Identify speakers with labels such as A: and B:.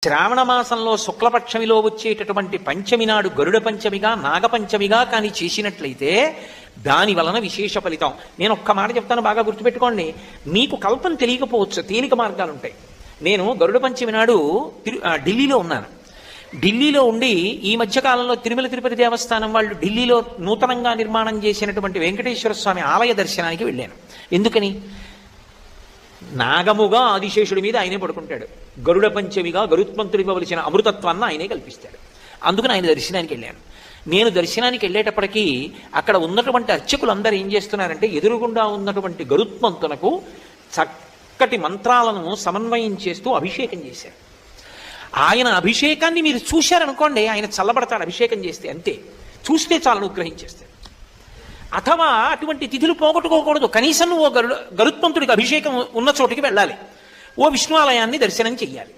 A: శ్రావణ మాసంలో శుక్లపక్షమిలో వచ్చేటటువంటి పంచమి నాడు గరుడ పంచమిగా నాగపంచమిగా కానీ చేసినట్లయితే దాని వలన విశేష ఫలితం. నేను ఒక్క మాట చెప్తాను, బాగా గుర్తుపెట్టుకోండి. మీకు కల్పన తెలియకపోవచ్చు, తేలిక మార్గాలు ఉంటాయి. నేను గరుడ పంచమి నాడు ఢిల్లీలో ఉన్నాను. ఢిల్లీలో ఉండి ఈ మధ్యకాలంలో తిరుమల తిరుపతి దేవస్థానం వాళ్ళు ఢిల్లీలో నూతనంగా నిర్మాణం చేసినటువంటి వెంకటేశ్వర స్వామి ఆలయ దర్శనానికి వెళ్ళాను. ఎందుకని? నాగముగా ఆదిశేషుడి మీద ఆయనే పడుకుంటాడు, గరుడ పంచమిగా గరుత్మంతుడు ఇవ్వవలసిన అమృతత్వాన్ని ఆయనే కల్పిస్తాడు. అందుకని ఆయన దర్శనానికి వెళ్ళాను. నేను దర్శనానికి వెళ్ళేటప్పటికీ అక్కడ ఉన్నటువంటి అర్చకులందరూ ఏం చేస్తున్నారంటే, ఎదురుగుండా ఉన్నటువంటి గరుత్మంతునకు చక్కటి మంత్రాలను సమన్వయం చేస్తూ అభిషేకం చేశారు. ఆయన అభిషేకాన్ని మీరు చూశారనుకోండి, ఆయన చల్లబడతాడు అభిషేకం చేస్తే, అంతే. చూస్తే చాలు అనుగ్రహించేస్తాడు. అథవా అటువంటి తిథులు పోగొట్టుకోకూడదు. కనీసం నువ్వు గరుత్మంతుడికి అభిషేకం ఉన్న చోటికి వెళ్ళాలి, ఓ విష్ణు ఆలయాన్ని దర్శనం చెయ్యాలి.